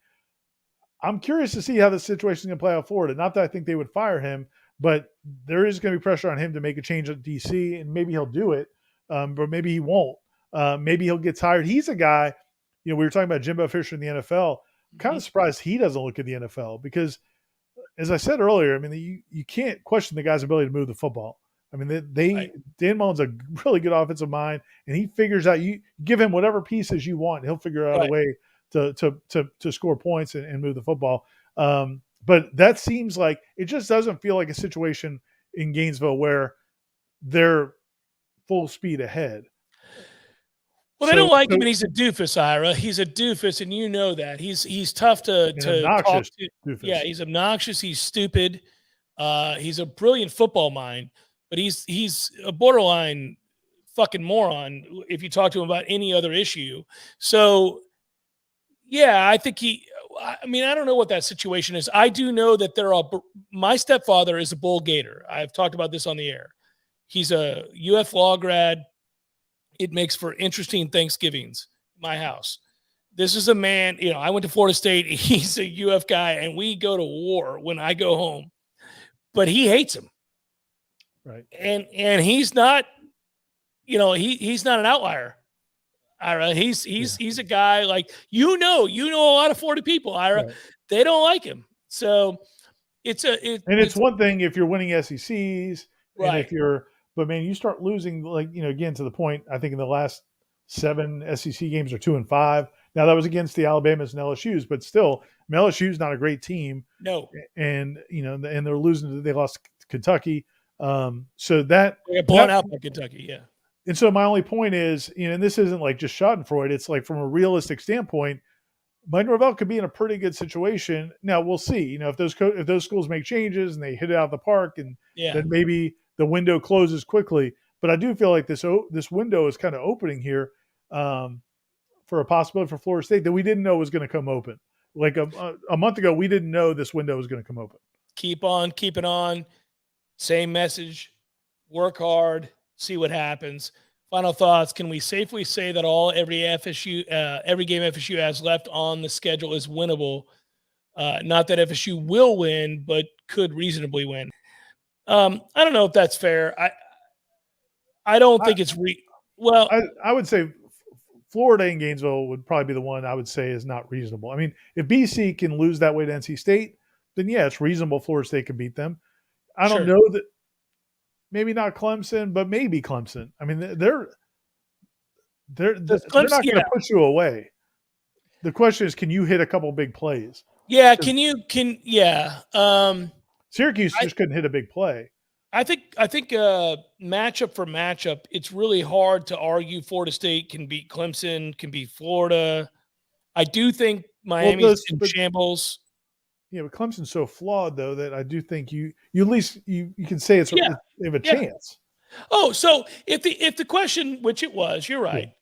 I'm curious to see how the situation is going to play out in Florida. Not that I think they would fire him, but there is going to be pressure on him to make a change at DC, and maybe he'll do it, but maybe he won't. Maybe he'll get tired. He's a guy, we were talking about Jimbo Fisher in the NFL. I'm kind of surprised he doesn't look at the NFL because, as I said earlier, you can't question the guy's ability to move the football. Right. Dan Mullen's a really good offensive mind, and he figures out, you give him whatever pieces you want, he'll figure out a way to score points and move the football. But that seems like it just doesn't feel like a situation in Gainesville where they're full speed ahead. Well, they don't like him, and he's a doofus, Ira. He's a doofus, and you know that. He's tough to talk obnoxious to. doofus. Yeah, he's obnoxious. He's stupid. He's a brilliant football mind, but he's a borderline fucking moron if you talk to him about any other issue. So, yeah, I think I mean, I don't know what that situation is. I do know that my stepfather is a Bull Gator. I've talked about this on the air. He's a UF law grad. It makes for interesting Thanksgivings, my house. This is a man, I went to Florida State. He's a UF guy, and we go to war when I go home. But he hates him. Right. And he's not, he's not an outlier. Ira, he's a guy like, a lot of Florida people, Ira. Right. They don't like him. So it's one thing if you're winning SECs, right? But man, you start losing, like, again, to the point, I think in the last 7 SEC games are 2-5. Now that was against the Alabamas and LSU's, but still, LSU's not a great team. No. And, and they're losing. They lost to Kentucky. So that they got blown out by Kentucky. Yeah. And so my only point is, and this isn't like just Schadenfreude. It's like from a realistic standpoint, Mike Norvell could be in a pretty good situation. Now we'll see. If those schools make changes and they hit it out of the park, and then maybe the window closes quickly. But I do feel like this window is kind of opening here for a possibility for Florida State that we didn't know was going to come open. Like a month ago, we didn't know this window was going to come open. Keep on keeping on. Same message. Work hard. See what happens. Final thoughts. Can we safely say that every game FSU has left on the schedule is winnable? Not that FSU will win, but could reasonably win. I don't know if that's fair. I don't think it's well. I would say Florida and Gainesville would probably be the one I would say is not reasonable. I mean, if BC can lose that way to NC State, then yeah, it's reasonable Florida State can beat them. I don't know that. Maybe not Clemson, but maybe Clemson. I mean, they're not going to push you away. The question is, can you hit a couple big plays? Yeah, Syracuse just couldn't hit a big play. I think matchup for matchup, it's really hard to argue Florida State can beat Clemson, can beat Florida. I do think Miami's in shambles. Yeah, but Clemson's so flawed though that I do think you at least you can say they have a chance. Oh, so if the question, which it was, you're right.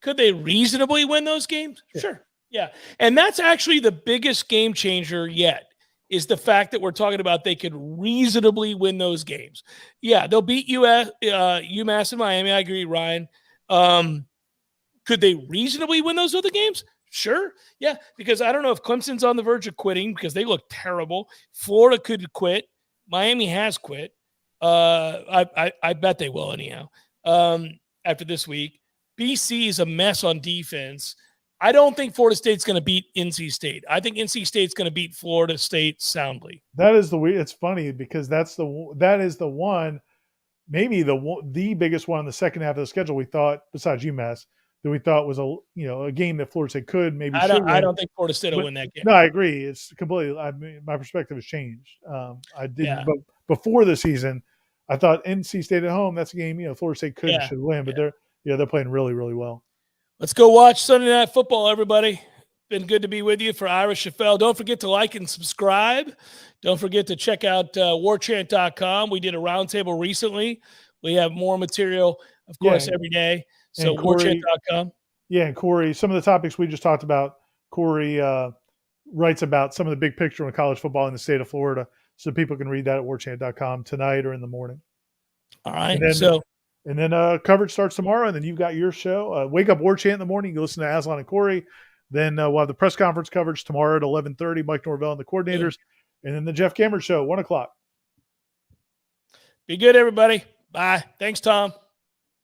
Could they reasonably win those games? Yeah. Sure. Yeah. And that's actually the biggest game changer yet, is the fact that we're talking about they could reasonably win those games. Yeah, they'll beat UMass and Miami. I agree, Ryan. Could they reasonably win those other games? Sure. Yeah, because I don't know if Clemson's on the verge of quitting because they look terrible. Florida could quit. Miami has quit. I bet they will anyhow after this week. BC is a mess on defense. I don't think Florida State's going to beat NC State. I think NC State's going to beat Florida State soundly. That is it's funny because that is the one, maybe the biggest one in the second half of the schedule we thought, besides UMass, that we thought was a game that Florida State could maybe. I don't think Florida State will win that game. No, I agree. It's completely. My perspective has changed. I didn't, but before the season, I thought NC State at home. That's a game Florida State could and should win, but they're playing really, really well. Let's go watch Sunday Night Football, everybody. Been good to be with you. For Ira Schoffel, don't forget to like and subscribe. Don't forget to check out warchant.com. We did a roundtable recently. We have more material, of course, every day. So warchant.com. Yeah, and Corey, some of the topics we just talked about, Corey writes about some of the big picture on college football in the state of Florida. So people can read that at warchant.com tonight or in the morning. All right. And then coverage starts tomorrow, and then you've got your show. Wake Up Warchant in the morning. You listen to Aslan and Corey. Then we'll have the press conference coverage tomorrow at 11:30, Mike Norvell and the coordinators. And then the Jeff Cameron Show, 1 o'clock. Be good, everybody. Bye. Thanks, Tom.